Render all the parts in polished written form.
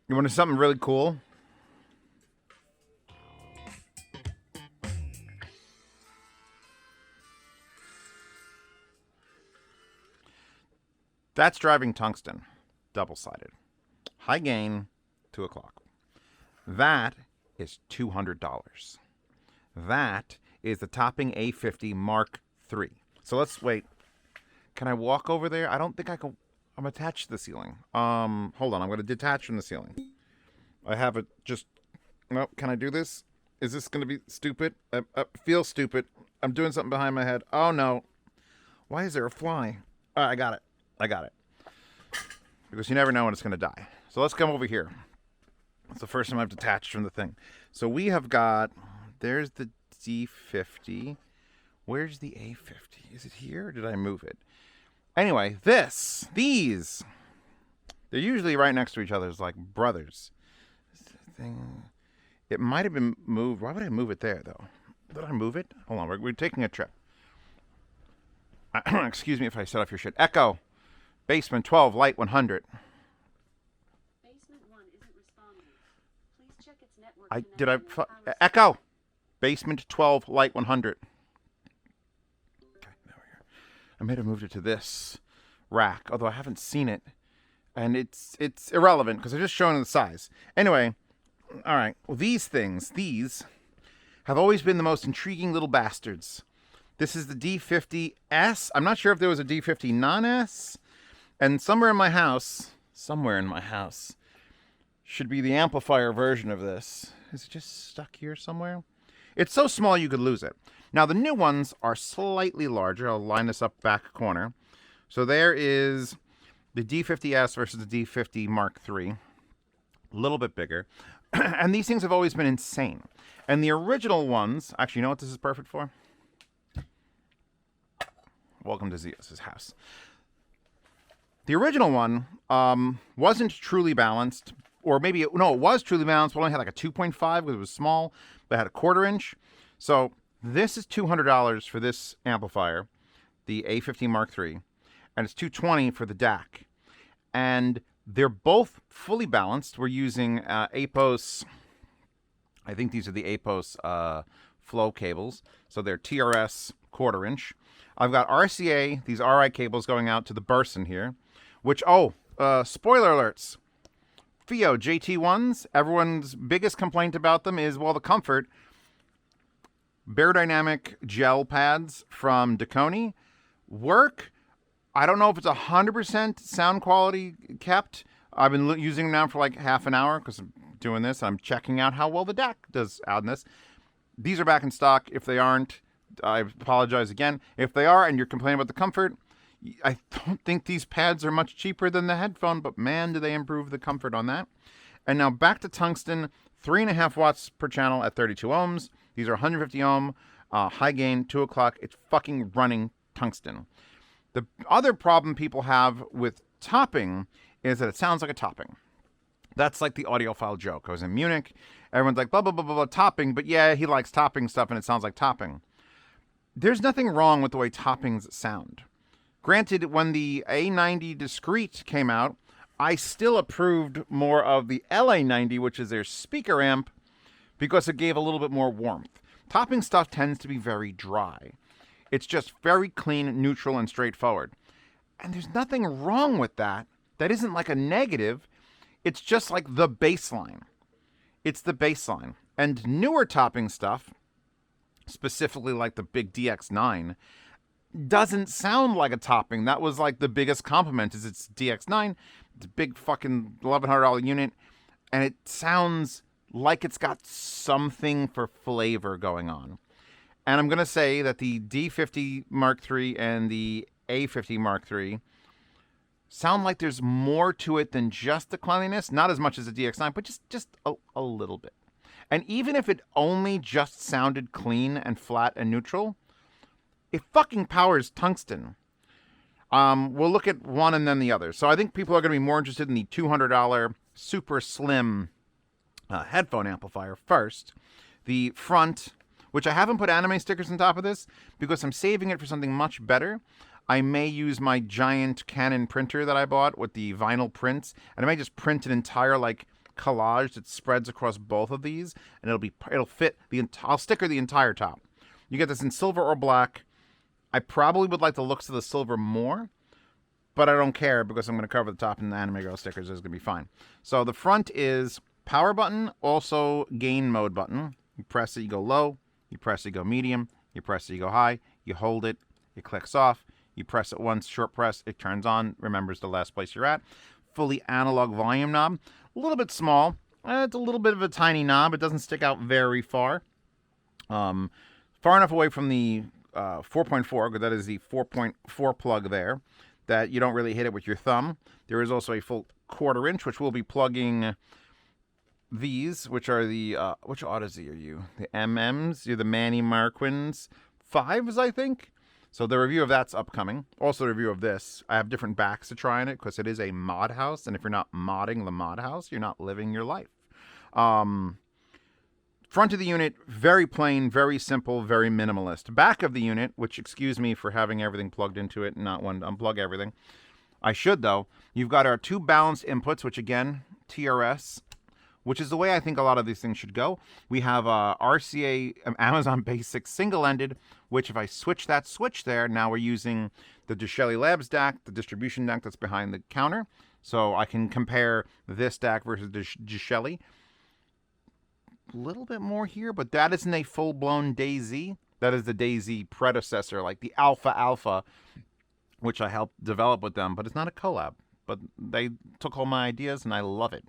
You want to something really cool? That's driving tungsten, double-sided. High gain, 2 o'clock. That is $200. That is the topping A50 Mark III. So let's wait. Can I walk over there? I don't think I can. I'm attached to the ceiling. Hold on. I'm going to detach from the ceiling. I have it just... No, can I do this? Is this going to be stupid? I feel stupid. I'm doing something behind my head. Oh, no. Why is there a fly? I got it. I got it. Because you never know when it's going to die. So let's come over here. It's the first time I've detached from the thing. So we have got... There's the D50. Where's the A50? Is it here or did I move it? Anyway, these, they're usually right next to each other. It's like brothers. Thing. It might have been moved. Why would I move it there, though? Did I move it? Hold on, we're taking a trip. Excuse me if I set off your shit. Echo, basement 12, light 100. Basement 1 isn't responding. Please check its network. Echo, basement 12, light 100. I may have moved it to this rack, although I haven't seen it. And it's irrelevant because I'm just showing the size. Anyway, all right. Well, these have always been the most intriguing little bastards. This is the D50S. I'm not sure if there was a D50 non-S. And somewhere in my house, should be the amplifier version of this. Is it just stuck here somewhere? It's so small you could lose it. Now, the new ones are slightly larger. I'll line this up back corner. So there is the D50S versus the D50 Mark III. A little bit bigger. And these things have always been insane. And the original ones... Actually, you know what this is perfect for? Welcome to Zeos' house. The original one wasn't truly balanced. Or maybe... No, it was truly balanced, but only had like a 2.5 because it was small. But it had a 1/4 inch. So... This is $200 for this amplifier, the A50 Mark III, and it's $220 for the DAC. And they're both fully balanced. We're using APOS, I think these are the APOS flow cables. So they're TRS 1/4 inch. I've got RCA, these RI cables going out to the Burson here, which, spoiler alerts. FIO JT1s, everyone's biggest complaint about them is, well, the comfort. Barodynamic gel pads from Dakoni work. I don't know if it's 100% sound quality kept. I've been using them now for like half an hour because I'm doing this. I'm checking out how well the DAC does out in this. These are back in stock. If they aren't, I apologize again. If they are and you're complaining about the comfort, I don't think these pads are much cheaper than the headphone, but man, do they improve the comfort on that. And now back to tungsten, 3.5 watts per channel at 32 ohms. These are 150 ohm, high gain, 2 o'clock. It's fucking running tungsten. The other problem people have with topping is that it sounds like a topping. That's like the audiophile joke. I was in Munich. Everyone's like, blah, blah, blah, blah, blah, topping. But yeah, he likes topping stuff and it sounds like topping. There's nothing wrong with the way toppings sound. Granted, when the A90 Discrete came out, I still approved more of the LA90, which is their speaker amp, because it gave a little bit more warmth. Topping stuff tends to be very dry. It's just very clean, neutral, and straightforward. And there's nothing wrong with that. That isn't like a negative. It's just like the baseline. It's the baseline. And newer topping stuff, specifically like the big DX9, doesn't sound like a topping. That was like the biggest compliment is it's DX9. It's a big fucking $1,100 unit. And it sounds like it's got something for flavor going on. And I'm going to say that the D50 Mark III and the A50 Mark III sound like there's more to it than just the cleanliness. Not as much as the DX9, but just a little bit. And even if it only just sounded clean and flat and neutral, it fucking powers tungsten. We'll look at one and then the other. So I think people are going to be more interested in the $200 super slim headphone amplifier first. The front, which I haven't put anime stickers on top of this because I'm saving it for something much better. I may use my giant Canon printer that I bought with the vinyl prints, and I may just print an entire like collage that spreads across both of these, and it'll fit I'll sticker the entire top. You get this in silver or black. I probably would like the looks of the silver more, but I don't care because I'm going to cover the top in the Anime Girl stickers. It's going to be fine. So the front is power button, also gain mode button. You press it, you go low. You press it, you go medium. You press it, you go high. You hold it, it clicks off. You press it once, short press, it turns on, remembers the last place you're at. Fully analog volume knob. A little bit small. It's a little bit of a tiny knob. It doesn't stick out very far. Far enough away from the 4.4, because that is the 4.4 plug there, that you don't really hit it with your thumb. There is also a full 1/4 inch, which we'll be plugging these, which are the, which Odyssey are you? The MMs? You're the Manny Marquins 5s, I think? So the review of that's upcoming. Also the review of this. I have different backs to try on it, because it is a mod house, and if you're not modding the mod house, you're not living your life. Front of the unit, very plain, very simple, very minimalist. Back of the unit, which, excuse me for having everything plugged into it and not wanting to unplug everything. I should, though. You've got our 2 balanced inputs, which, again, TRS, which is the way I think a lot of these things should go. We have RCA Amazon Basic single-ended, which if I switch that switch there, now we're using the DeShelly Labs DAC, the distribution DAC that's behind the counter. So I can compare this DAC versus DeShelly. A little bit more here, but that isn't a full-blown DayZ. That is the DayZ predecessor, like the Alpha, which I helped develop with them, but it's not a collab. But they took all my ideas, and I love it.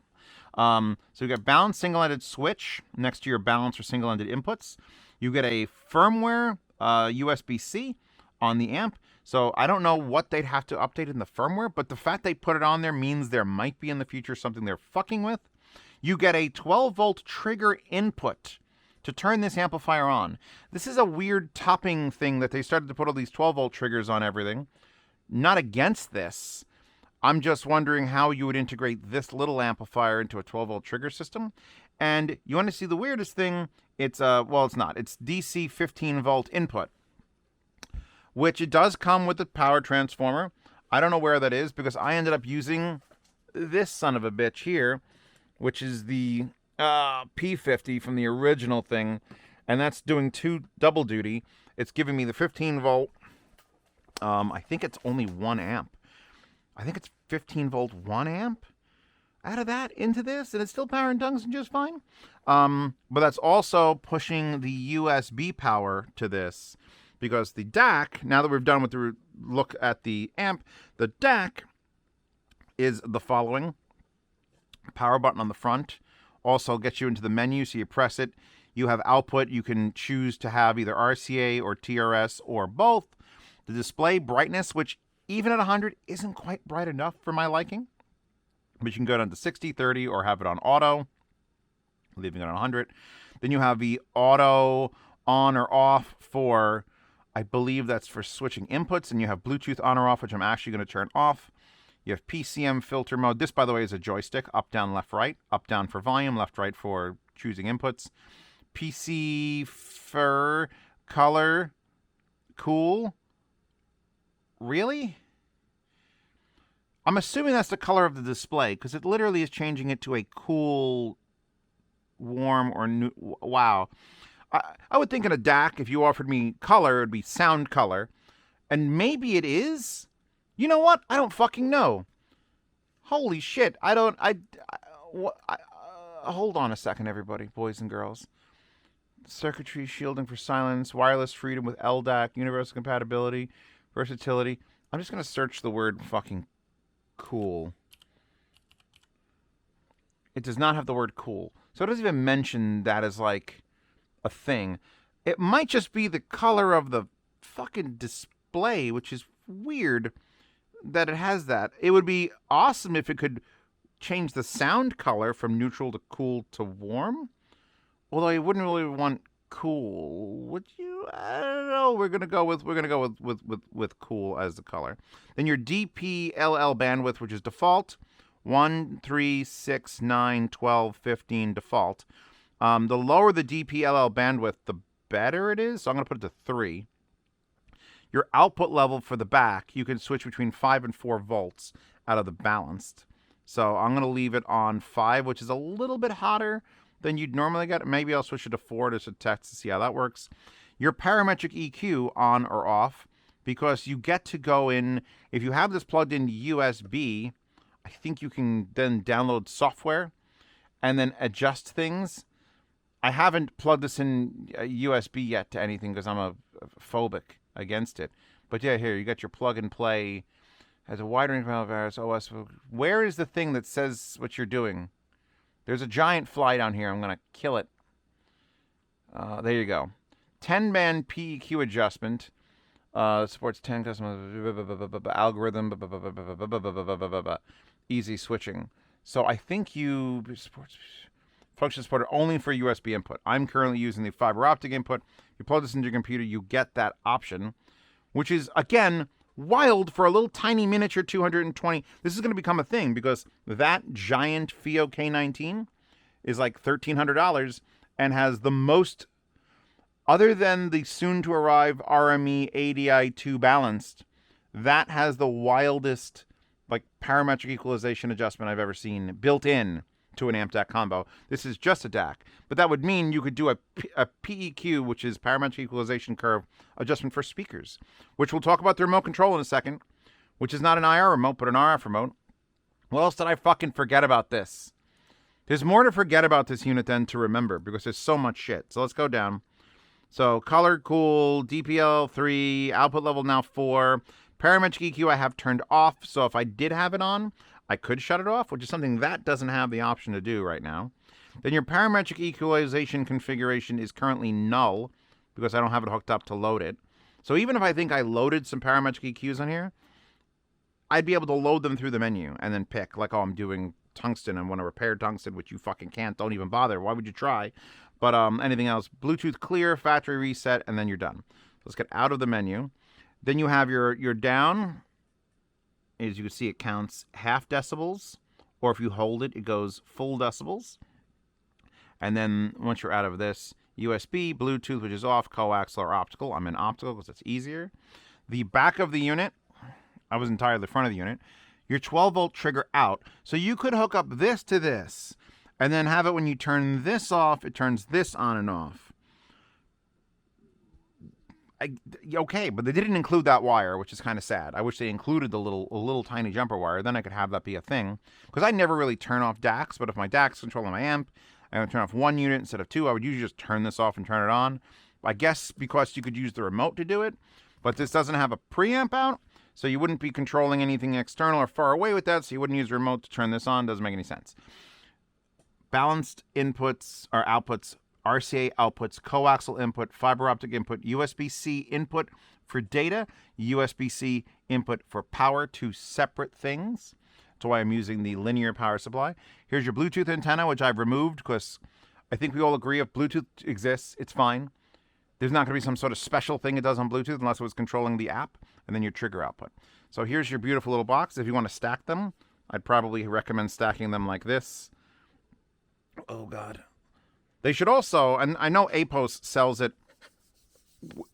So you got balanced single-ended switch next to your balanced or single-ended inputs. You get a firmware USB-C on the amp. So I don't know what they'd have to update in the firmware, but the fact they put it on there means there might be in the future something they're fucking with. You get a 12-volt trigger input to turn this amplifier on. This is a weird topping thing that they started to put all these 12-volt triggers on everything. Not against this. I'm just wondering how you would integrate this little amplifier into a 12-volt trigger system. And you want to see the weirdest thing? It's, well, it's not. It's DC 15-volt input, which it does come with the power transformer. I don't know where that is because I ended up using this son of a bitch here, which is the P50 from the original thing, and that's doing double duty. It's giving me the 15-volt. I think it's only 1 amp. I think it's 15-volt 1 amp out of that into this, and it's still powering tungsten just fine. But that's also pushing the USB power to this, because the DAC, now that we've done with the look at the amp, the DAC is the following. Power button on the front also gets you into the menu, so you press it. You have output. You can choose to have either RCA or TRS or both. The display brightness, which even at 100 isn't quite bright enough for my liking, but you can go down to 60, 30, or have it on auto, leaving it on 100. Then you have the auto on or off for, I believe that's for switching inputs, and you have Bluetooth on or off, which I'm actually going to turn off. You have PCM filter mode. This, by the way, is a joystick. Up, down, left, right. Up, down for volume. Left, right for choosing inputs. PC fur color. Cool. Really? I'm assuming that's the color of the display, because it literally is changing it to a cool, warm, or new. Wow. I would think in a DAC, if you offered me color, it would be sound color. And maybe it is. You know what? I don't fucking know. Holy shit. Hold on a second, everybody, boys and girls. Circuitry, shielding for silence, wireless freedom with LDAC, universal compatibility, versatility. I'm just going to search the word fucking cool. It does not have the word cool. So it doesn't even mention that as like a thing. It might just be the color of the fucking display, which is weird that it has that. It would be awesome if it could change the sound color from neutral to cool to warm. Although you wouldn't really want cool, would you? I don't know. We're gonna go with cool as the color. Then your DPLL bandwidth, which is default, 1, 3, 6, 9, 12, 15 default. The lower the DPLL bandwidth, the better it is. So I'm gonna put it to 3. Your output level for the back, you can switch between 5 and 4 volts out of the balanced. So I'm going to leave it on 5, which is a little bit hotter than you'd normally get. Maybe I'll switch it to 4 just to test to see how that works. Your parametric EQ on or off, because you get to go in, if you have this plugged in USB, I think you can then download software and then adjust things. I haven't plugged this in USB yet to anything because I'm a phobic against it. But yeah, here, you got your plug and play. Has a wide range of various OS. Where is the thing that says what you're doing? There's a giant fly down here. I'm going to kill it. There you go. 10-band PEQ adjustment. Supports 10 custom algorithm. Easy switching. So I think you supports function supported only for USB input. I'm currently using the fiber optic input. You plug this into your computer, you get that option, which is, again, wild for a little tiny miniature 220. This is going to become a thing because that giant FIO K19 is like $1,300 and has the most, other than the soon-to-arrive RME ADI2 balanced, that has the wildest like parametric equalization adjustment I've ever seen built in to an amp DAC combo. This is just a DAC, but that would mean you could do a PEQ, which is parametric equalization curve adjustment for speakers, which we'll talk about the remote control in a second, which is not an IR remote, but an RF remote. What else did I fucking forget about this? There's more to forget about this unit than to remember because there's so much shit. So let's go down. So color, cool, DPL 3, output level now 4. Parametric EQ I have turned off, so if I did have it on, I could shut it off, which is something that doesn't have the option to do right now. Then your parametric equalization configuration is currently null because I don't have it hooked up to load it. So even if I think I loaded some parametric EQs on here, I'd be able to load them through the menu and then pick, like, oh, I'm doing tungsten and want to repair tungsten, which you fucking can't. Don't even bother. Why would you try? But anything else, Bluetooth clear, factory reset, and then you're done. Let's get out of the menu. Then you have your down. As you can see, it counts half decibels, or if you hold it, it goes full decibels. And then once you're out of this, USB, Bluetooth, which is off, coaxial or optical. I'm in optical because it's easier. The back of the unit, I was entirely the front of the unit. Your 12-volt trigger out. So you could hook up this to this, and then have it when you turn this off, it turns this on and off. Okay, but they didn't include that wire, which is kind of sad. I wish they included the little tiny jumper wire. Then I could have that be a thing. Because I never really turn off DACs, but if my DAC's controlling my amp, I would turn off one unit instead of two. I would usually just turn this off and turn it on. I guess because you could use the remote to do it, but this doesn't have a preamp out, so you wouldn't be controlling anything external or far away with that, so you wouldn't use the remote to turn this on. Doesn't make any sense. Balanced inputs or outputs, RCA outputs, coaxial input, fiber optic input, USB-C input for data, USB-C input for power, two separate things. That's why I'm using the linear power supply. Here's your Bluetooth antenna, which I've removed because I think we all agree if Bluetooth exists, it's fine. There's not going to be some sort of special thing it does on Bluetooth unless it was controlling the app, and then your trigger output. So here's your beautiful little box. If you want to stack them, I'd probably recommend stacking them like this. Oh, God. They should also, and I know APOS sells it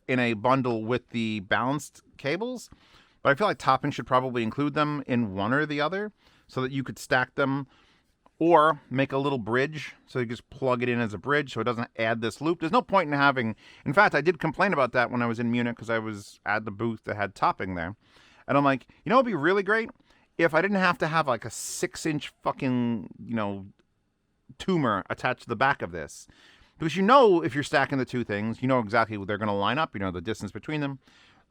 in a bundle with the balanced cables, but I feel like Topping should probably include them in one or the other so that you could stack them or make a little bridge so you just plug it in as a bridge so it doesn't add this loop. There's no point in having, in fact, I did complain about that when I was in Munich because I was at the booth that had Topping there. And I'm like, you know what would be really great? If I didn't have to have like a 6-inch fucking, tumor attached to the back of this, because if you're stacking the two things, you know exactly where they're going to line up, the distance between them.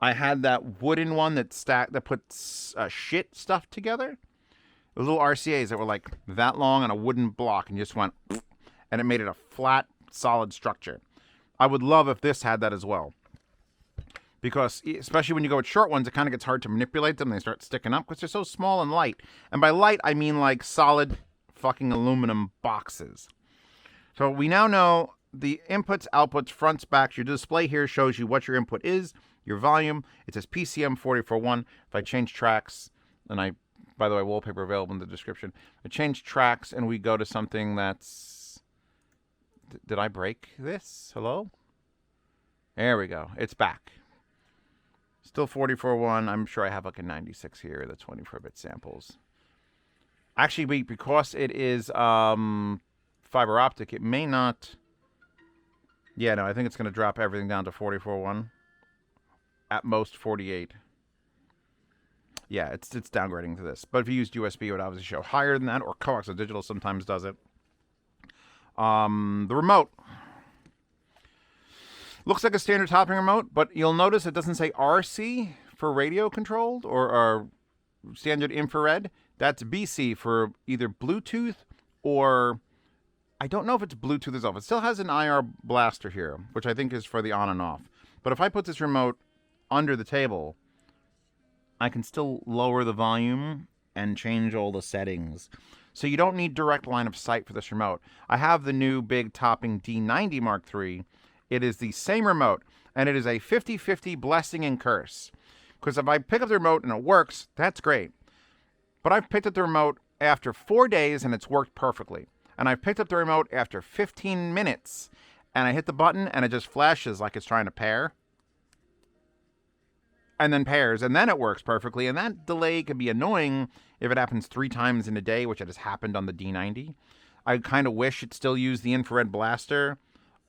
I had that wooden one that puts shit stuff together, the little RCAs that were like that long on a wooden block and just went and it made it a flat solid structure. I would love if this had that as well, because especially when you go with short ones, it kind of gets hard to manipulate them. They start sticking up because they're so small and light, and by light I mean like solid fucking aluminum boxes. So we now know the inputs, outputs, fronts, backs. Your display here shows you what your input is, your volume. It says PCM 441. If I change tracks, and by the way, wallpaper available in the description. I change tracks and we go to something that's, did I break this? Hello? There we go. It's back. Still 44.1. I'm sure I have like a 96 here, the 24-bit samples. Actually, wait, because it is fiber optic, it may not. Yeah, no, I think it's going to drop everything down to 44.1. At most 48. Yeah, it's downgrading to this. But if you used USB, it would obviously show higher than that, or coax or digital sometimes does it. The remote. Looks like a standard topping remote, but you'll notice it doesn't say RC for radio controlled or standard infrared. That's BC for either Bluetooth or I don't know if it's Bluetooth itself. It still has an IR blaster here, which I think is for the on and off. But if I put this remote under the table, I can still lower the volume and change all the settings. So you don't need direct line of sight for this remote. I have the new big topping D90 Mark III. It is the same remote, and it is a 50-50 blessing and curse. Because if I pick up the remote and it works, that's great. But I've picked up the remote after 4 days and it's worked perfectly. And I've picked up the remote after 15 minutes and I hit the button and it just flashes like it's trying to pair. And then pairs, and then it works perfectly. And that delay can be annoying if it happens 3 times in a day, which it has happened on the D90. I kind of wish it still used the infrared blaster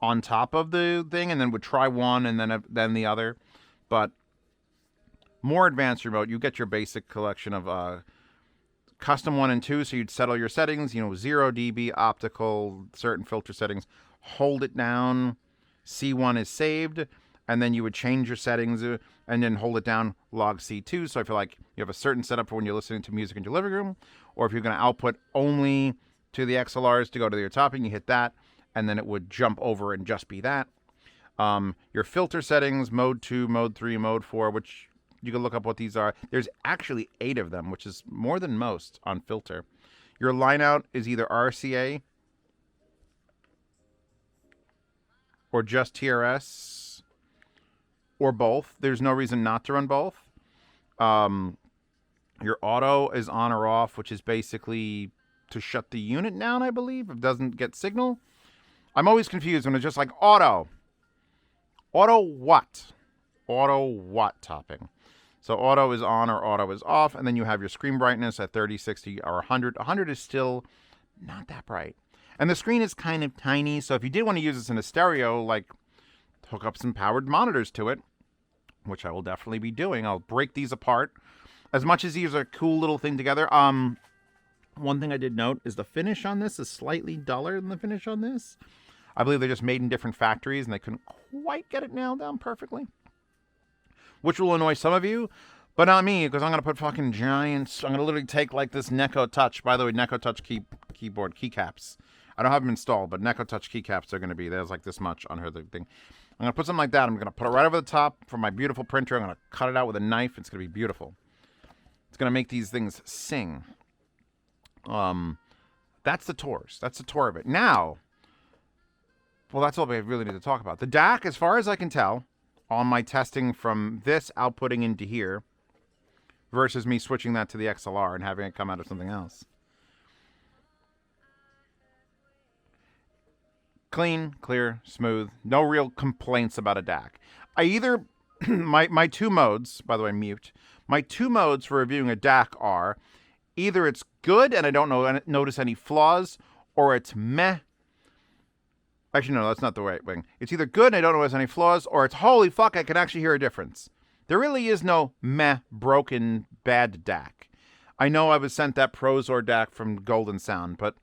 on top of the thing and then would try one and then the other. But more advanced remote, you get your basic collection of custom 1 and 2, so you'd settle your settings, 0 dB, optical, certain filter settings, hold it down, C1 is saved, and then you would change your settings and then hold it down, log C2. So I feel like you have a certain setup for when you're listening to music in your living room, or if you're going to output only to the XLRs to go to your topping, you hit that, and then it would jump over and just be that. Your filter settings, mode 2, mode 3, mode 4, which you can look up what these are. There's actually 8 of them, which is more than most on filter. Your line out is either RCA or just TRS or both. There's no reason not to run both. Your auto is on or off, which is basically to shut the unit down, I believe, if it doesn't get signal. I'm always confused when it's just like auto. Auto what? Auto what topping? So auto is on or auto is off, and then you have your screen brightness at 30, 60, or 100. 100 is still not that bright. And the screen is kind of tiny, so if you did want to use this in a stereo, like hook up some powered monitors to it, which I will definitely be doing. I'll break these apart. As much as these are a cool little thing together, one thing I did note is the finish on this is slightly duller than the finish on this. I believe they're just made in different factories, and they couldn't quite get it nailed down perfectly. Which will annoy some of you, but not me, because I'm going to put fucking giants. I'm going to literally take like this Neko Touch. By the way, Neko Touch keyboard keycaps. I don't have them installed, but Neko Touch keycaps are going to be. There's like this much on her thing. I'm going to put something like that. I'm going to put it right over the top for my beautiful printer. I'm going to cut it out with a knife. It's going to be beautiful. It's going to make these things sing. That's the tours. That's the tour of it. Now, well, that's all we really need to talk about. The DAC, as far as I can tell, on my testing from this outputting into here versus me switching that to the XLR and having it come out of something else. Clean, clear, smooth. No real complaints about a DAC. I either, my 2 modes, by the way, mute. My 2 modes for reviewing a DAC are either it's good and I don't notice any flaws, or it's meh. Actually, no, that's not the right thing. It's either good and I don't notice any flaws, or it's holy fuck, I can actually hear a difference. There really is no meh, broken, bad DAC. I know I was sent that Prozor DAC from Golden Sound, but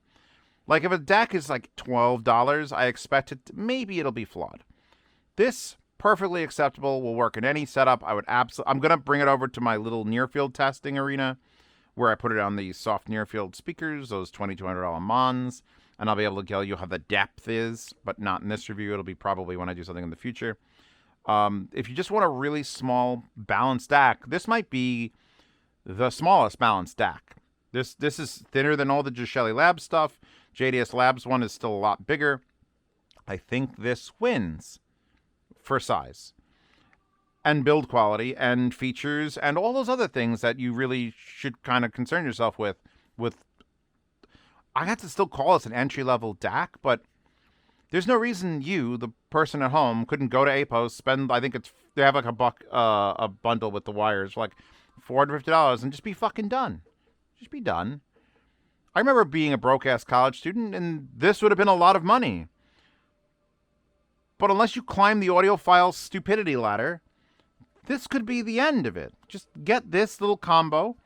like if a DAC is like $12, I expect maybe it'll be flawed. This, perfectly acceptable, will work in any setup. I'm going to bring it over to my little near-field testing arena where I put it on the soft near-field speakers, those $2,200 Mons. And I'll be able to tell you how the depth is, but not in this review. It'll be probably when I do something in the future. If you just want a really small balanced DAC, this might be the smallest balanced DAC. This is thinner than all the Gishelli Labs stuff. JDS Labs one is still a lot bigger. I think this wins for size and build quality and features and all those other things that you really should kind of concern yourself with. I have to still call this an entry-level DAC, but there's no reason you, the person at home, couldn't go to APOS, spend, I think they have like a bundle with the wires, for like $450 and just be fucking done. Just be done. I remember being a broke-ass college student, and this would have been a lot of money. But unless you climb the audiophile stupidity ladder, this could be the end of it. Just get this little combo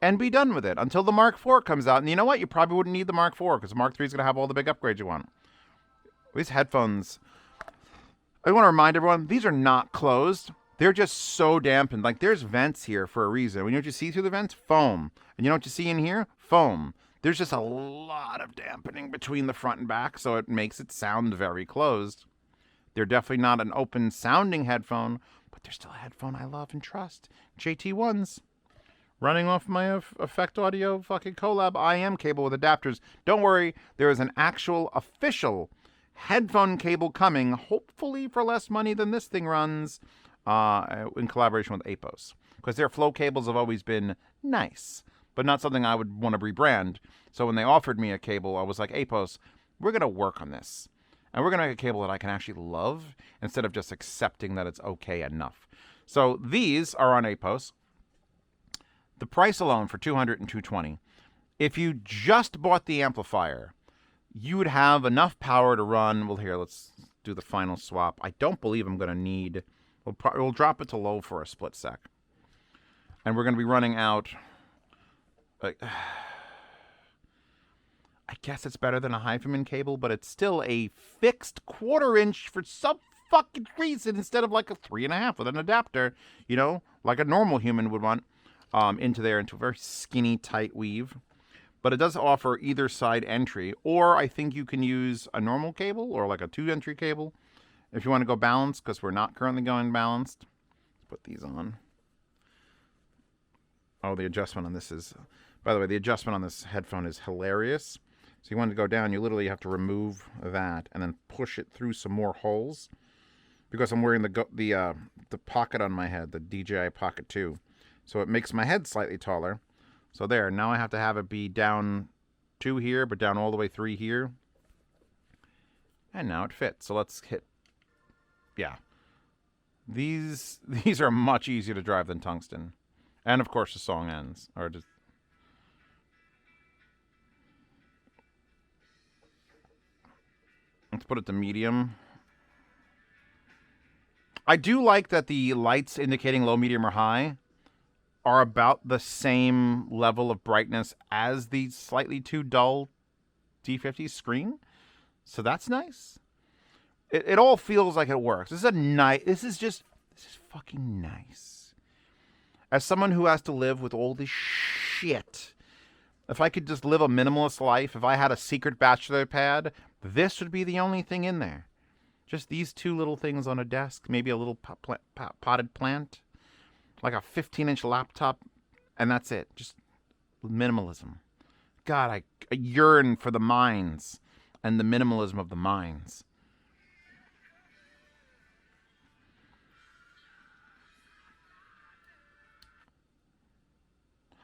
and be done with it until the Mark IV comes out. And you know what? You probably wouldn't need the Mark IV because the Mark III is going to have all the big upgrades you want. These headphones, I want to remind everyone, these are not closed. They're just so dampened. Like, there's vents here for a reason. You know what you see through the vents? Foam. And you know what you see in here? Foam. There's just a lot of dampening between the front and back, so it makes it sound very closed. They're definitely not an open sounding headphone, but they're still a headphone I love and trust. JT1s. Running off my Effect Audio fucking collab IM cable with adapters. Don't worry, there is an actual official headphone cable coming, hopefully for less money than this thing runs, in collaboration with Apos. Because their flow cables have always been nice, but not something I would want to rebrand. So when they offered me a cable, I was like, Apos, we're going to work on this. And we're going to make a cable that I can actually love instead of just accepting that it's okay enough. So these are on Apos. The price alone for $200 and $220. If you just bought the amplifier, you would have enough power to run. Well, here, let's do the final swap. I don't believe I'm going to need... We'll drop it to low for a split sec. And we're going to be running out... I guess it's better than a Hyphaman cable, but it's still a fixed 1/4 inch for some fucking reason instead of like a 3.5 with an adapter, you know, like a normal human would want, into a very skinny, tight weave. But it does offer either side entry, or I think you can use a normal cable or like a 2-entry cable if you want to go balanced, because we're not currently going balanced. Let's put these on. Oh, the adjustment on this is... By the way, the adjustment on this headphone is hilarious. So you want to go down, you literally have to remove that and then push it through some more holes. Because I'm wearing the pocket on my head, the DJI Pocket 2. So it makes my head slightly taller. So there, now I have to have it be down 2 here, but down all the way 3 here. And now it fits. So let's hit... Yeah. These are much easier to drive than tungsten. And of course the song ends. Or just... Let's put it to medium. I do like that the lights indicating low, medium, or high are about the same level of brightness as the slightly too dull D50 screen. So that's nice. It all feels like it works. This is fucking nice. As someone who has to live with all this shit, if I could just live a minimalist life, if I had a secret bachelor pad, this would be the only thing in there. Just these 2 little things on a desk, maybe a little potted plant, like a 15-inch laptop, and that's it. Just minimalism. God, I yearn for the mines and the minimalism of the mines.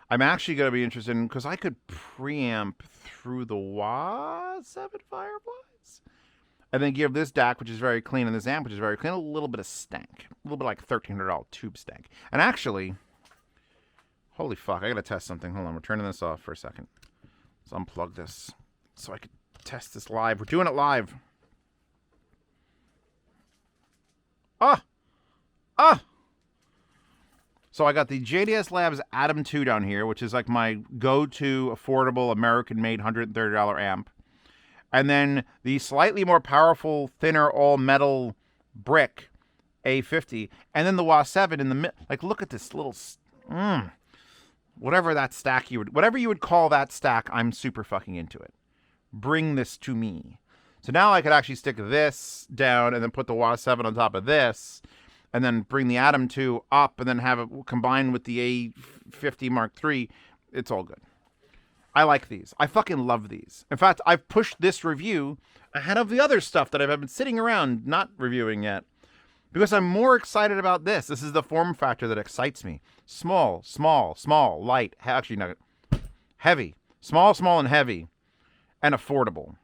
I'm actually going to be interested in, because I could preamp through the A7 Fireflies. And then give this DAC, which is very clean, and this amp, which is very clean, a little bit of stank. A little bit like $1,300 tube stank. And actually, holy fuck, I got to test something. Hold on, we're turning this off for a second. Let's unplug this so I can test this live. We're doing it live. So I got the JDS Labs Atom 2 down here, which is like my go-to affordable American-made $130 amp. And then the slightly more powerful, thinner, all-metal brick A50. And then the A7 in the middle. Like, look at this little... whatever that stack whatever you would call that stack, I'm super fucking into it. Bring this to me. So now I could actually stick this down and then put the A7 on top of this, and then bring the Atom 2 up and then have it combined with the A50 Mark III. It's all good. I like these. I fucking love these. In fact, I've pushed this review ahead of the other stuff that I've been sitting around not reviewing yet, because I'm more excited about this. This is the form factor that excites me. Small, light. Actually, no, heavy. Small, and heavy. And affordable.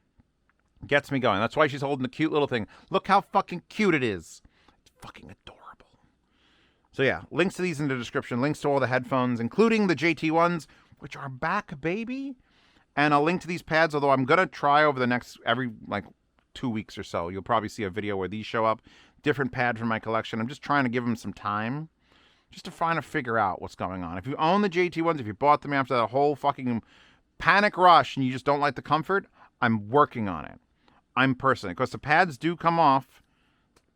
Gets me going. That's why she's holding the cute little thing. Look how fucking cute it is. It's fucking adorable. So yeah, links to these in the description. Links to all the headphones, including the JT ones, which are back, baby. And I'll link to these pads, although I'm going to try over the next, every like 2 weeks or so. You'll probably see a video where these show up. Different pad from my collection. I'm just trying to give them some time. Just to try to figure out what's going on. If you own the JT ones, if you bought them after that whole fucking panic rush and you just don't like the comfort, I'm working on it. I'm personally. Because the pads do come off.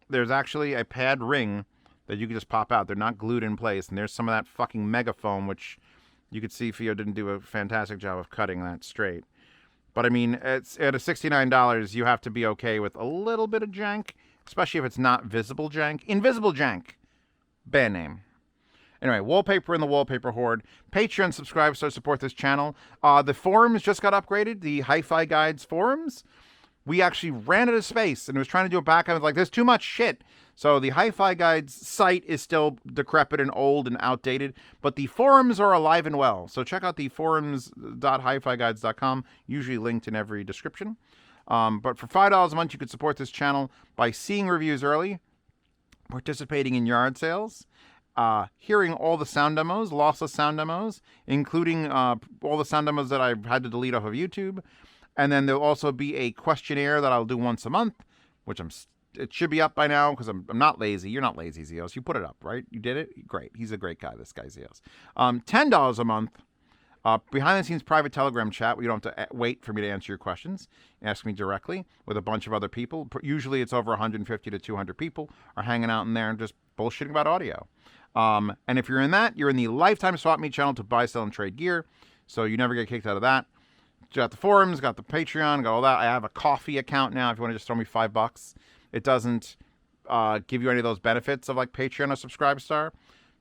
There's actually a pad ring that you can just pop out. They're not glued in place. And there's some of that fucking megafoam, which you could see Theo didn't do a fantastic job of cutting that straight. But I mean, it's at a $69, you have to be okay with a little bit of jank, especially if it's not visible jank. Invisible jank. Band name. Anyway, wallpaper in the wallpaper horde. Patreon subscribe so support this channel. The forums just got upgraded. The Hi-Fi Guides forums. We actually ran out of space and was trying to do it back. I was like, there's too much shit. So the Hi-Fi Guides site is still decrepit and old and outdated, but the forums are alive and well. So check out the forums.hifiguides.com, usually linked in every description. But for $5 a month, you could support this channel by seeing reviews early, participating in yard sales, hearing all the sound demos, lossless sound demos, including all the sound demos that I've had to delete off of YouTube. And then there'll also be a questionnaire that I'll do once a month, which it should be up by now because I'm not lazy. You're not lazy, Zeos. You put it up, right? You did it? Great. He's a great guy, this guy, Zeos. $10 a month. Behind-the-scenes private Telegram chat where you don't have to wait for me to answer your questions. Ask me directly with a bunch of other people. Usually it's over 150 to 200 people are hanging out in there and just bullshitting about audio. And if you're in that, you're in the Lifetime Swap Meet channel to buy, sell, and trade gear. So you never get kicked out of that. Got the forums, got the Patreon, got all that. I have a coffee account now if you want to just throw me $5. It doesn't give you any of those benefits of like Patreon or Subscribestar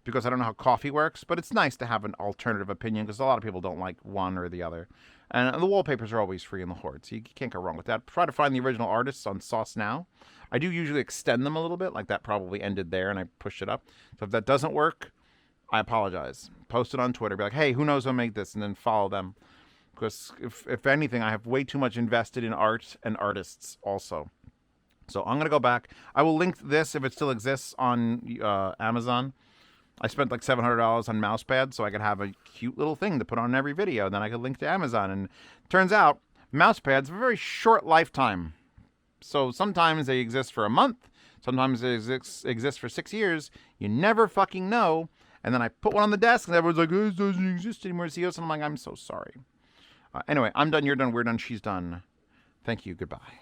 because I don't know how coffee works, but it's nice to have an alternative opinion because a lot of people don't like one or the other. And the wallpapers are always free in the Horde, so you can't go wrong with that. Try to find the original artists on Sauce Now. I do usually extend them a little bit, like that probably ended there and I pushed it up. So if that doesn't work, I apologize. Post it on Twitter. Be like, hey, who knows who made this? And then follow them. Because if anything, I have way too much invested in art and artists also. So I'm going to go back. I will link this if it still exists on Amazon. I spent like $700 on mouse pads so I could have a cute little thing to put on every video. Then I could link to Amazon. And turns out mouse pads have a very short lifetime. So sometimes they exist for a month. Sometimes they exist for 6 years. You never fucking know. And then I put one on the desk and everyone's like, oh, this doesn't exist anymore. And I'm like, I'm so sorry. Anyway, I'm done, you're done, we're done, she's done. Thank you, goodbye.